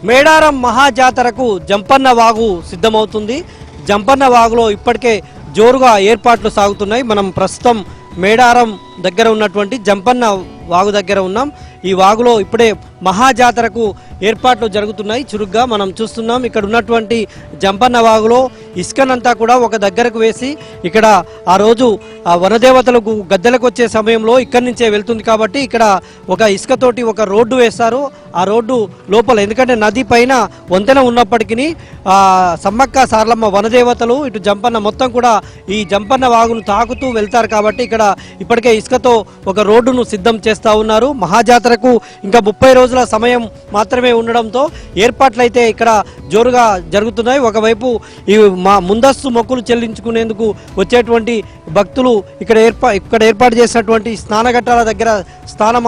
మేడారం మహాజాతరకు జంపన్న వాగు సిద్ధమవుతుంది. జంపన్న వాగులో ఇప్పటికే జోరుగా ఏర్పాట్లు సాగుతున్నాయి. మనం ప్రస్తుతం మేడారం దగ్గర ఉన్నటువంటి జంపన్న వాగు దగ్గర ఉన్నాం. ఈ వాగులో ఇప్పుడే మహాజాతరకు ఏర్పాట్లు జరుగుతున్నాయి. చురుగ్గా మనం చూస్తున్నాం. ఇక్కడ ఉన్నటువంటి జంపన్న వాగులో ఇసుకనంతా కూడా ఒక దగ్గరకు వేసి ఇక్కడ ఆ రోజు వనదేవతలకు గద్దెలకు వచ్చే సమయంలో ఇక్కడి నుంచే వెళ్తుంది కాబట్టి ఇక్కడ ఒక ఇసుకతోటి ఒక రోడ్డు వేస్తారు. ఆ రోడ్డు లోపల ఎందుకంటే నది పైన వంతెన ఉన్నప్పటికీ సమ్మక్క సారలమ్మ వనదేవతలు ఇటు జంపన్న మొత్తం కూడా ఈ జంపన్న వాగును తాకుతూ వెళ్తారు కాబట్టి ఇక్కడ ఇప్పటికే ఇసుకతో ఒక రోడ్డును సిద్ధం చేస్తూ ఉన్నారు. మహాజాతరకు ఇంకా 30 రోజుల సమయం మాత్రమే ఉండడంతో ఏర్పాట్లయితే ఇక్కడ జోరుగా జరుగుతున్నాయి. ఒకవైపు ఈ ముందస్తు మొక్కులు చెల్లించుకునేందుకు వచ్చేటువంటి భక్తులు ఇక్కడ ఏర్పాటు చేసినటువంటి స్నానఘట్టాల దగ్గర స్నానం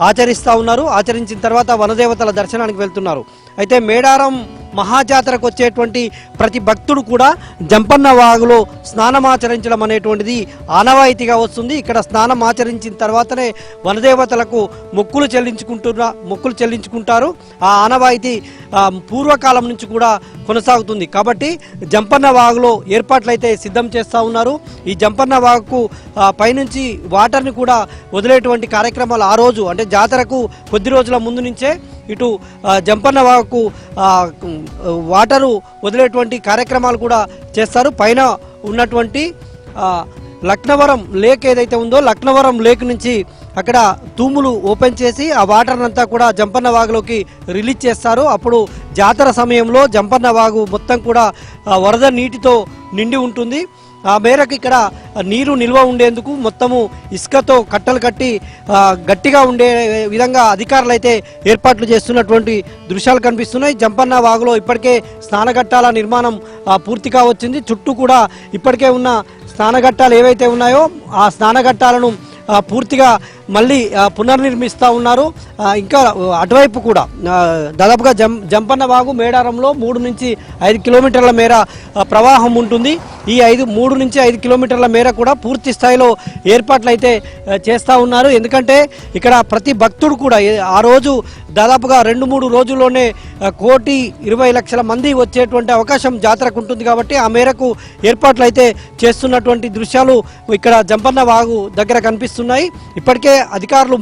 ఆచరిస్తూ ఉన్నారు. ఆచరించిన తర్వాత వనదేవతల దర్శనానికి వెళ్తున్నారు. అయితే మేడారం మహాజాతరకు వచ్చేటువంటి ప్రతి భక్తుడు కూడా జంపన్న వాగులో స్నానం ఆచరించడం అనేటువంటిది ఆనవాయితీగా వస్తుంది. ఇక్కడ స్నానం ఆచరించిన తర్వాతనే వనదేవతలకు మొక్కులు చెల్లించుకుంటారు. ఆ ఆనవాయితీ పూర్వకాలం నుంచి కూడా కొనసాగుతుంది. కాబట్టి జంపన్న వాగులో ఏర్పాట్లయితే సిద్ధం చేస్తూ ఉన్నారు. ఈ జంపన్న వాగుకు పైనుంచి వాటర్ని కూడా వదిలేటువంటి కార్యక్రమాలు ఆ రోజు అంటే జాతరకు కొద్ది రోజుల ముందు నుంచే ఇటు జంపన్న వాగుకు వాటరు వదిలేటువంటి కార్యక్రమాలు కూడా చేస్తారు. పైన ఉన్నటువంటి లక్నవరం లేక్ ఏదైతే ఉందో లక్నవరం లేక్ నుంచి అక్కడ తూములు ఓపెన్ చేసి ఆ వాటర్ అంతా కూడా జంపన్న వాగులోకి రిలీజ్ చేస్తారు. అప్పుడు జాతర సమయంలో జంపన్న వాగు మొత్తం కూడా వరద నీటితో నిండి ఉంటుంది. ఆ మేరకు ఇక్కడ నీరు నిల్వ ఉండేందుకు మొత్తము ఇసుకతో కట్టలు కట్టి గట్టిగా ఉండే విధంగా అధికారులు అయితే ఏర్పాట్లు చేస్తున్నటువంటి దృశ్యాలు కనిపిస్తున్నాయి. జంపన్న వాగులో ఇప్పటికే స్నానఘట్టాల నిర్మాణం పూర్తిగా వచ్చింది. చుట్టూ కూడా ఇప్పటికే ఉన్న స్నానఘట్టాలు ఏవైతే ఉన్నాయో ఆ స్నానఘట్టాలను పూర్తిగా మళ్ళీ పునర్నిర్మిస్తూ ఉన్నారు. ఇంకా అటువైపు కూడా దాదాపుగా జంపన్న వాగు మేడారంలో 3 నుంచి 5 కిలోమీటర్ల మేర ప్రవాహం ఉంటుంది. ఈ 3 నుంచి 5 కిలోమీటర్ల మేర కూడా పూర్తి స్థాయిలో ఏర్పాట్లు అయితే చేస్తూ ఉన్నారు. ఎందుకంటే ఇక్కడ ప్రతి భక్తుడు కూడా ఆ రోజు దాదాపుగా 2-3 రోజుల్లోనే 1,20,00,000 మంది వచ్చేటువంటి అవకాశం జాతరకు ఉంటుంది. కాబట్టి ఆ మేరకు ఏర్పాట్లు అయితే చేస్తున్నటువంటి దృశ్యాలు ఇక్కడ జంపన్న వాగు దగ్గర కనిపిస్తున్నాయి. ఇప్పటికే అధికారులు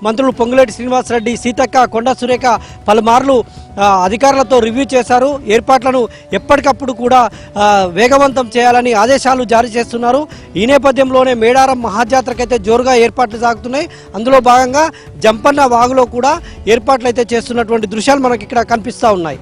మంత్రులు పొంగులేటి శ్రీనివాసరెడ్డి, సీతక్క, కొండ సురేఖ పలుమార్లు అధికారులతో రివ్యూ చేశారు. ఏర్పాట్లను ఎప్పటికప్పుడు కూడా వేగవంతం చేయాలని ఆదేశాలు జారీ చేస్తున్నారు. ఈ నేపథ్యంలోనే మేడారం మహాజాతరకైతే జోరుగా ఏర్పాట్లు సాగుతున్నాయి. అందులో భాగంగా జంపన్న వాగులో కూడా ఏర్పాట్లు అయితే చేస్తున్నటువంటి దృశ్యాలు మనకి ఇక్కడ కనిపిస్తూ ఉన్నాయి.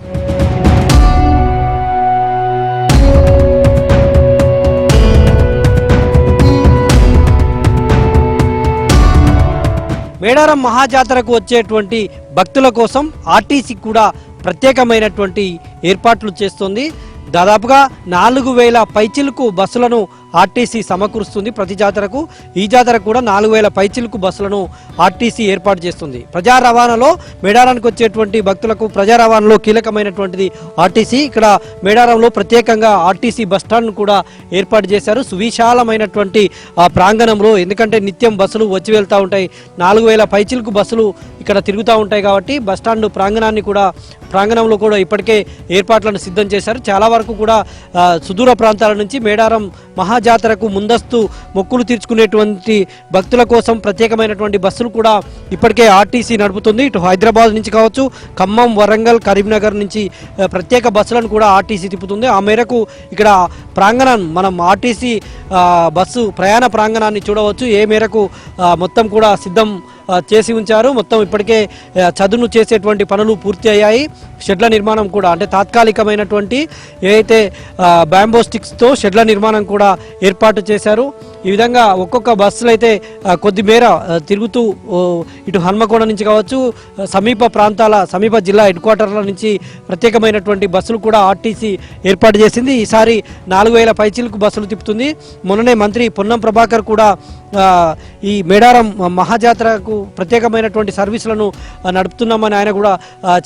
మేడారం మహాజాతరకు వచ్చేటువంటి భక్తుల కోసం ఆర్టీసీ కూడా ప్రత్యేకమైనటువంటి ఏర్పాట్లు చేస్తుంది. దాదాపుగా 4,000 పైచిలుకు బస్సులను ఆర్టీసీ సమకూరుస్తుంది ప్రతి జాతరకు. ఈ జాతరకు కూడా 4,000 పైచిలుకు బస్సులను ఆర్టీసీ ఏర్పాటు చేస్తుంది. ప్రజా రవాణాలో మేడారానికి వచ్చేటువంటి భక్తులకు ప్రజా రవాణాలో కీలకమైనటువంటిది ఆర్టీసీ. ఇక్కడ మేడారంలో ప్రత్యేకంగా ఆర్టీసీ బస్టాండ్ను కూడా ఏర్పాటు చేశారు. సువిశాలమైనటువంటి ప్రాంగణంలో, ఎందుకంటే నిత్యం బస్సులు వచ్చి వెళ్తూ ఉంటాయి. 4,000 పైచిలుకు బస్సులు ఇక్కడ తిరుగుతూ ఉంటాయి కాబట్టి బస్టాండ్ ప్రాంగణంలో కూడా ఇప్పటికే ఏర్పాట్లను సిద్ధం చేశారు. చాలా వరకు కూడా సుదూర ప్రాంతాల నుంచి మేడారం మహాజాతరకు ముందస్తు మొక్కులు తీర్చుకునేటువంటి భక్తుల కోసం ప్రత్యేకమైనటువంటి బస్సులు కూడా ఇప్పటికే ఆర్టీసీ నడుపుతుంది. ఇటు హైదరాబాద్ నుంచి కావచ్చు, ఖమ్మం, వరంగల్, కరీంనగర్ నుంచి ప్రత్యేక బస్సులను కూడా ఆర్టీసీ తిప్పుతుంది. ఆ మేరకు ఇక్కడ ప్రాంగణం మనం ఆర్టీసీ బస్సు ప్రయాణ ప్రాంగణాన్ని చూడవచ్చు. ఏ మేరకు మొత్తం కూడా సిద్ధం చేసి ఉంచారు. మొత్తం ఇప్పటికే చదును చేసేటువంటి పనులు పూర్తి అయ్యాయి. షెడ్ల నిర్మాణం కూడా అంటే తాత్కాలికమైనటువంటి ఏదైతే బ్యాంబో స్టిక్స్తో షెడ్ల నిర్మాణం కూడా ఏర్పాటు చేశారు. ఈ విధంగా ఒక్కొక్క బస్సులు అయితే కొద్ది మేర తిరుగుతూ ఇటు హన్మకొండ నుంచి కావచ్చు, సమీప జిల్లా హెడ్ క్వార్టర్ల నుంచి ప్రత్యేకమైనటువంటి బస్సులు కూడా ఆర్టీసీ ఏర్పాటు చేసింది. ఈసారి 4,000 పైచిలకు బస్సులు తిప్పుతుంది. మొన్ననే మంత్రి పొన్నం ప్రభాకర్ కూడా ఈ మేడారం మహాజాతరకు ప్రత్యేకమైనటువంటి సర్వీసులను నడుపుతున్నామని ఆయన కూడా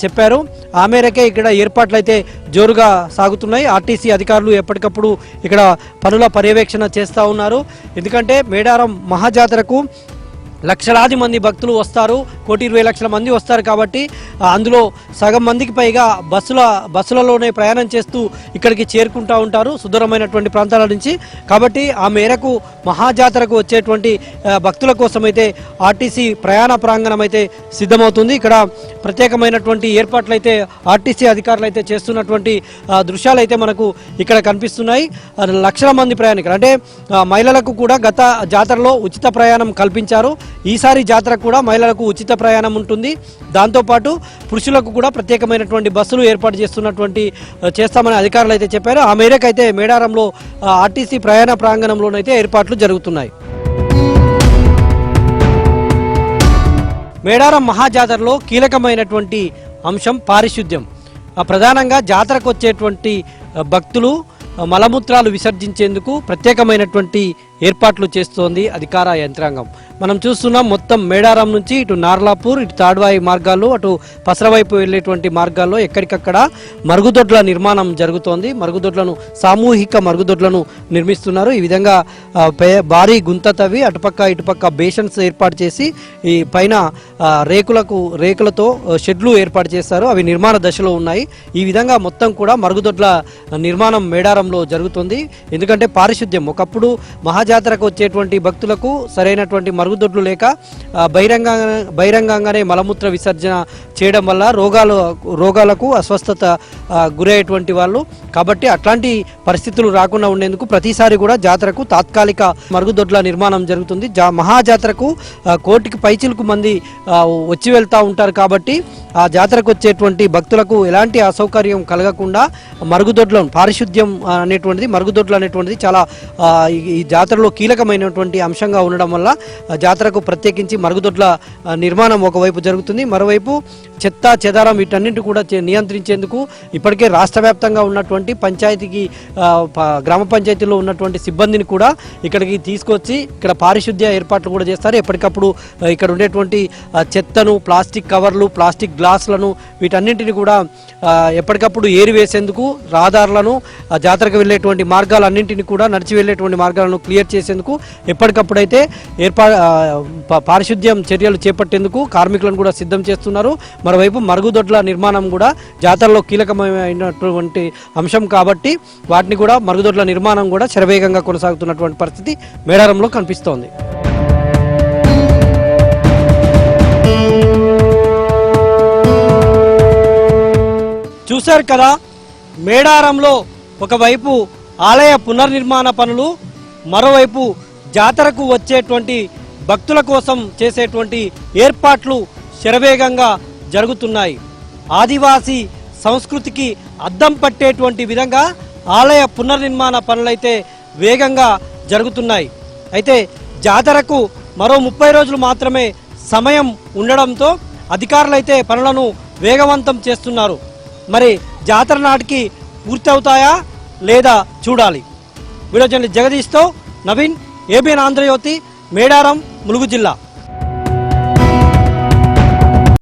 చెప్పారు. ఆ మేరకే ఇక్కడ ఏర్పాట్లు అయితే జోరుగా సాగుతున్నాయి. ఆర్టీసీ అధికారులు ఎప్పటికప్పుడు ఇక్కడ పనుల పర్యవేక్షణ చేస్తూ ఉన్నారు. ఎందుకంటే మేడారం మహాజాతరకు లక్షలాది మంది భక్తులు వస్తారు, 1,20,00,000 మంది వస్తారు కాబట్టి అందులో సగం మందికి పైగా బస్సులలోనే ప్రయాణం చేస్తూ ఇక్కడికి చేరుకుంటూ ఉంటారు సుదూరమైనటువంటి ప్రాంతాల నుంచి. కాబట్టి ఆ మేరకు మహాజాతరకు వచ్చేటువంటి భక్తుల కోసమైతే ఆర్టీసీ ప్రయాణ ప్రాంగణం అయితే సిద్ధమవుతుంది. ఇక్కడ ప్రత్యేకమైనటువంటి ఏర్పాట్లు అయితే ఆర్టీసీ అధికారులు అయితే చేస్తున్నటువంటి దృశ్యాలు అయితే మనకు ఇక్కడ కనిపిస్తున్నాయి. లక్షల మంది ప్రయాణికులు అంటే మహిళలకు కూడా గత జాతరలో ఉచిత ప్రయాణం కల్పించారు. ఈసారి జాతర కూడా మహిళలకు ఉచిత ప్రయాణం ఉంటుంది. దాంతోపాటు పురుషులకు కూడా ప్రత్యేకమైనటువంటి బస్సులు ఏర్పాటు చేస్తామని అధికారులు అయితే చెప్పారు. ఆ మేరకు అయితే మేడారంలో ఆర్టీసీ ప్రయాణ ప్రాంగణంలోనైతే ఏర్పాట్లు జరుగుతున్నాయి. మేడారం మహాజాతరలో కీలకమైనటువంటి అంశం పారిశుద్ధ్యం. ప్రధానంగా జాతరకు వచ్చేటువంటి భక్తులు మలమూత్రాలు విసర్జించేందుకు ప్రత్యేకమైనటువంటి ఏర్పాట్లు చేస్తోంది అధికార యంత్రాంగం. మనం చూస్తున్నాం మొత్తం మేడారం నుంచి ఇటు నార్లాపూర్, ఇటు తాడ్వాయి మార్గాల్లో, అటు పసర వైపు వెళ్ళేటువంటి మార్గాల్లో ఎక్కడికక్కడ మరుగుదొడ్ల నిర్మాణం జరుగుతోంది. సామూహిక మరుగుదొడ్లను నిర్మిస్తున్నారు. ఈ విధంగా భారీ గుంత తవ్వి అటుపక్క ఇటుపక్క బేషన్స్ ఏర్పాటు చేసి ఈ పైన రేకులతో షెడ్లు ఏర్పాటు చేస్తారు. అవి నిర్మాణ దశలో ఉన్నాయి. ఈ విధంగా మొత్తం కూడా మరుగుదొడ్ల నిర్మాణం మేడారంలో జరుగుతుంది. ఎందుకంటే పారిశుద్ధ్యం ఒకప్పుడు మహాజాతరకు వచ్చేటువంటి భక్తులకు సరైనటువంటి మరుగుదొడ్లు లేక బహిరంగంగానే మలమూత్ర విసర్జన చేయడం వల్ల రోగాలకు అస్వస్థత గురయ్యేటువంటి వాళ్ళు. కాబట్టి అట్లాంటి పరిస్థితులు రాకుండా ఉండేందుకు ప్రతిసారి కూడా జాతరకు తాత్కాలిక మరుగుదొడ్ల నిర్మాణం జరుగుతుంది. మహాజాతరకు 1 కోటికి పైచిలకు మంది వచ్చి వెళ్తూ ఉంటారు. కాబట్టి ఆ జాతరకు వచ్చేటువంటి భక్తులకు ఎలాంటి అసౌకర్యం కలగకుండా మరుగుదొడ్లను పారిశుద్ధ్యం మరుగుదొడ్లు అనేటువంటిది చాలా ఈ జాతరలో కీలకమైనటువంటి అంశంగా ఉండడం వల్ల జాతరకు ప్రత్యేకించి మరుగుదొడ్ల నిర్మాణం ఒకవైపు జరుగుతుంది. మరోవైపు చెత్త చెదారం వీటన్నింటి కూడా నియంత్రించేందుకు ఇప్పటికే రాష్ట్ర వ్యాప్తంగా ఉన్నటువంటి గ్రామ పంచాయతీలో ఉన్నటువంటి సిబ్బందిని కూడా ఇక్కడికి తీసుకొచ్చి ఇక్కడ పారిశుద్ధ్య ఏర్పాట్లు కూడా చేస్తారు. ఎప్పటికప్పుడు ఇక్కడ ఉండేటువంటి చెత్తను, ప్లాస్టిక్ కవర్లు, ప్లాస్టిక్ గ్లాసులను వీటన్నింటిని కూడా ఎప్పటికప్పుడు ఏరివేసేందుకు రహదారులను, జాతరకు వెళ్ళేటువంటి మార్గాలన్నింటినీ కూడా నడిచి వెళ్ళేటువంటి మార్గాలను క్లియర్ చేసేందుకు ఎప్పటికప్పుడైతే పారిశుద్ధ్యం చర్యలు చేపట్టేందుకు కార్మికులను కూడా సిద్ధం చేస్తున్నారు. మరోవైపు మరుగుదొడ్ల నిర్మాణం కూడా జాతరలో కీలకమైనటువంటి అంశం కాబట్టి వాటిని కూడా మరుగుదొడ్ల నిర్మాణం కూడా శరవేగంగా కొనసాగుతున్నటువంటి పరిస్థితి మేడారంలో కనిపిస్తోంది. చూశారు కదా, మేడారంలో ఒకవైపు ఆలయ పునర్నిర్మాణ పనులు, మరోవైపు జాతరకు వచ్చేటువంటి భక్తుల కోసం చేసేటువంటి ఏర్పాట్లు శరవేగంగా జరుగుతున్నాయి. ఆదివాసీ సంస్కృతికి అద్దం పట్టేటువంటి విధంగా ఆలయ పునర్నిర్మాణ పనులైతే వేగంగా జరుగుతున్నాయి. అయితే జాతరకు మరో 30 రోజులు మాత్రమే సమయం ఉండడంతో అధికారులైతే పనులను వేగవంతం చేస్తున్నారు. మరి జాతర నాటికి పూర్తి అవుతాయా లేదా చూడాలి. వీడియో జర్నలిస్ట్ జగదీష్తో నవీన్, ఏబిఎన్ ఆంధ్రజ్యోతి, మేడారం, ములుగు జిల్లా.